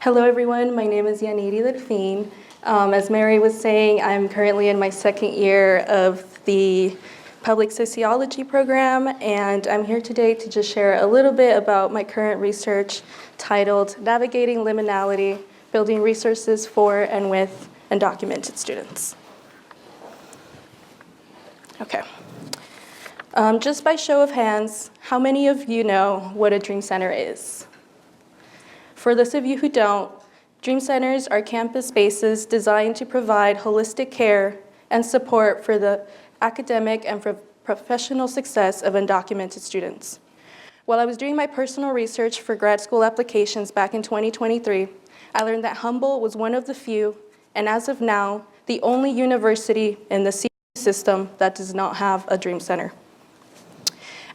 Hello everyone, my name is Yaneyry Delfin. As Mary was saying, I'm currently in my second year of the public sociology program, and I'm here today to just share a little bit about my current research titled Navigating Liminality, Building Resources for and with Undocumented Students. Okay. Just by show of hands, how many of you know what a Dream Center is? For those of you who don't, Dream Centers are campus spaces designed to provide holistic care and support for the academic and professional success of undocumented students. While I was doing my personal research for grad school applications back in 2023, I learned that Humboldt was one of the few, and as of now, the only university in the CU system that does not have a Dream Center.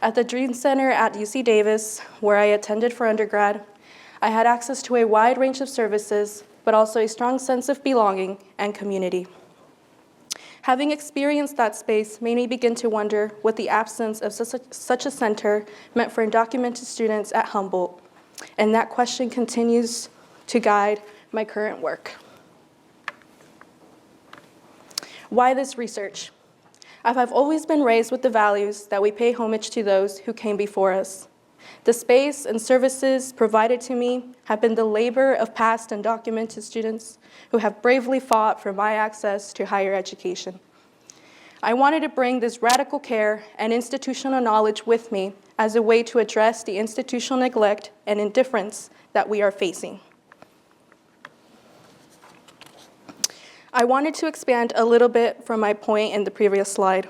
At the Dream Center at UC Davis, where I attended for undergrad, I had access to a wide range of services, but also a strong sense of belonging and community. Having experienced that space made me begin to wonder what the absence of such a center meant for undocumented students at Humboldt, and that question continues to guide my current work. Why this research? I've always been raised with the values that we pay homage to those who came before us. The space and services provided to me have been the labor of past undocumented students who have bravely fought for my access to higher education. I wanted to bring this radical care and institutional knowledge with me as a way to address the institutional neglect and indifference that we are facing. I wanted to expand a little bit from my point in the previous slide.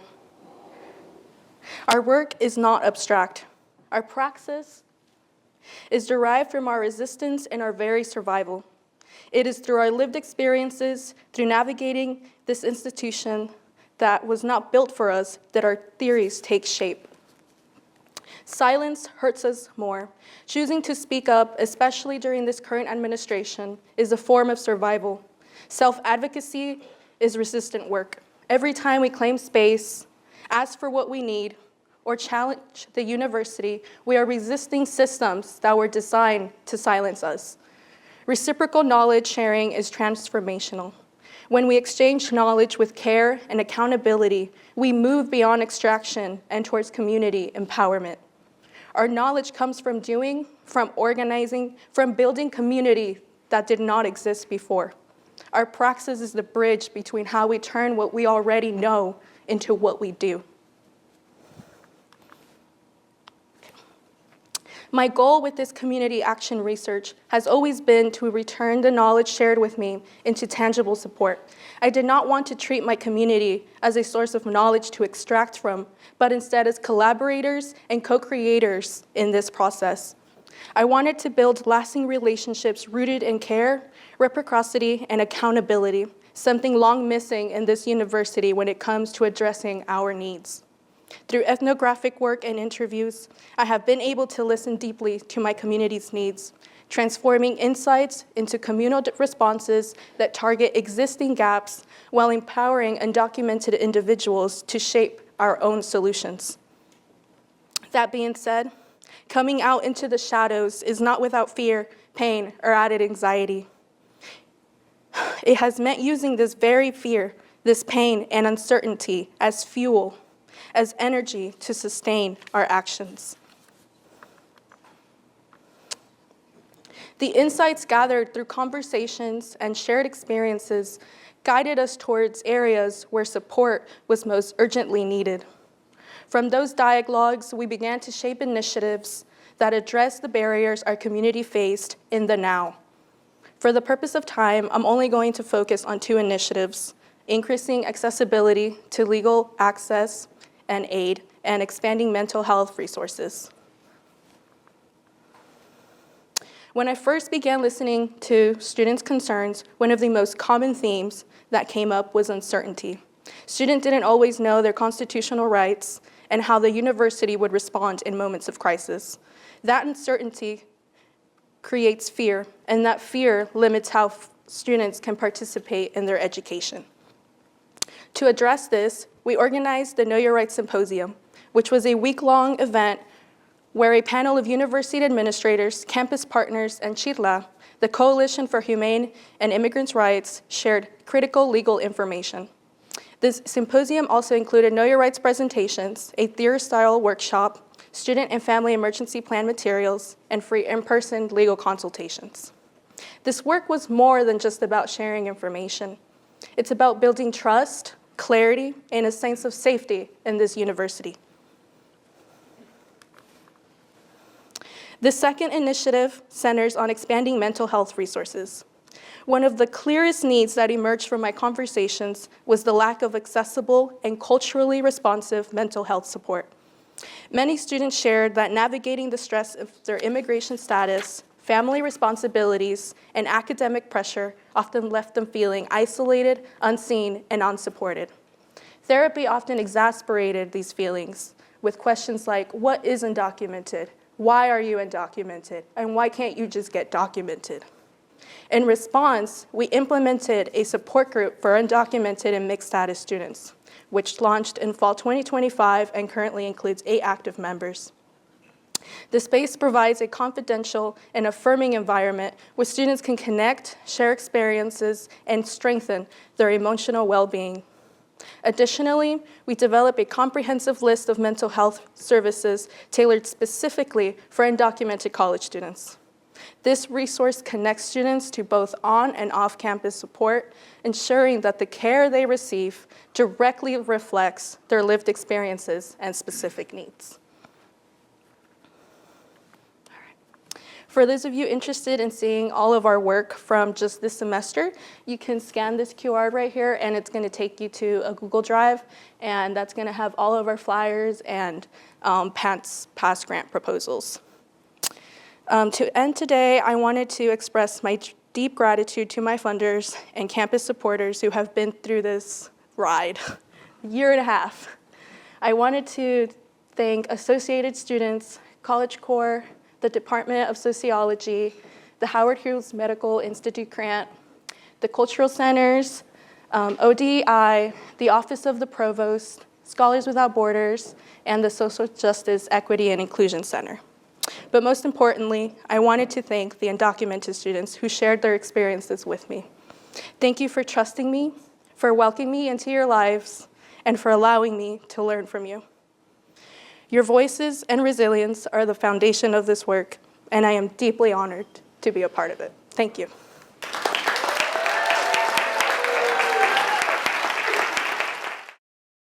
Our work is not abstract. Our praxis is derived from our resistance and our very survival. It is through our lived experiences, through navigating this institution that was not built for us, that our theories take shape. Silence hurts us more. Choosing to speak up, especially during this current administration, is a form of survival. Self-advocacy is resistant work. Every time we claim space, ask for what we need, or challenge the university, we are resisting systems that were designed to silence us. Reciprocal knowledge sharing is transformational. When we exchange knowledge with care and accountability, we move beyond extraction and towards community empowerment. Our knowledge comes from doing, from organizing, from building community that did not exist before. Our praxis is the bridge between how we turn what we already know into what we do. My goal with this community action research has always been to return the knowledge shared with me into tangible support. I did not want to treat my community as a source of knowledge to extract from, but instead as collaborators and co-creators in this process. I wanted to build lasting relationships rooted in care, reciprocity, and accountability, something long missing in this university when it comes to addressing our needs. Through ethnographic work and interviews, I have been able to listen deeply to my community's needs, transforming insights into communal responses that target existing gaps while empowering undocumented individuals to shape our own solutions. That being said, coming out into the shadows is not without fear, pain, or added anxiety. It has meant using this very fear, this pain and uncertainty as fuel, as energy to sustain our actions. The insights gathered through conversations and shared experiences guided us towards areas where support was most urgently needed. From those dialogues, we began to shape initiatives that address the barriers our community faced in the now. For the purpose of time, I'm only going to focus on two initiatives: increasing accessibility to legal access and aid, and expanding mental health resources. When I first began listening to students' concerns, one of the most common themes that came up was uncertainty. Students didn't always know their constitutional rights and how the university would respond in moments of crisis. That uncertainty creates fear, and that fear limits how students can participate in their education. To address this, we organized the Know Your Rights Symposium, which was a week-long event where a panel of university administrators, campus partners, and CHITLA, the Coalition for Humane and Immigrants' Rights, shared critical legal information. This symposium also included Know Your Rights presentations, a theory-style workshop, student and family emergency plan materials, and free in-person legal consultations. This work was more than just about sharing information. It's about building trust, clarity, and a sense of safety in this university. The second initiative centers on expanding mental health resources. One of the clearest needs that emerged from my conversations was the lack of accessible and culturally responsive mental health support. Many students shared that navigating the stress of their immigration status, family responsibilities, and academic pressure often left them feeling isolated, unseen, and unsupported. Therapy often exasperated these feelings with questions like, what is undocumented? Why are you undocumented? And why can't you just get documented? In response, we implemented a support group for undocumented and mixed status students, which launched in fall 2025 and currently includes 8 active members. The space provides a confidential and affirming environment where students can connect, share experiences, and strengthen their emotional well-being. Additionally, we develop a comprehensive list of mental health services tailored specifically for undocumented college students. This resource connects students to both on and off-campus support, ensuring that the care they receive directly reflects their lived experiences and specific needs. For those of you interested in seeing all of our work from just this semester, you can scan this QR right here, and it's going to take you to a Google Drive, and that's going to have all of our flyers and past grant proposals. To end today, I wanted to express my deep gratitude to my funders and campus supporters who have been through this ride, a year and a half. I wanted to thank Associated Students, College Corps, the Department of Sociology, the Howard Hughes Medical Institute grant, the Cultural Centers, ODI, the Office of the Provost, Scholars Without Borders, and the Social Justice, Equity, and Inclusion Center. But most importantly, I wanted to thank the undocumented students who shared their experiences with me. Thank you for trusting me, for welcoming me into your lives, and for allowing me to learn from you. Your voices and resilience are the foundation of this work, and I am deeply honored to be a part of it. Thank you.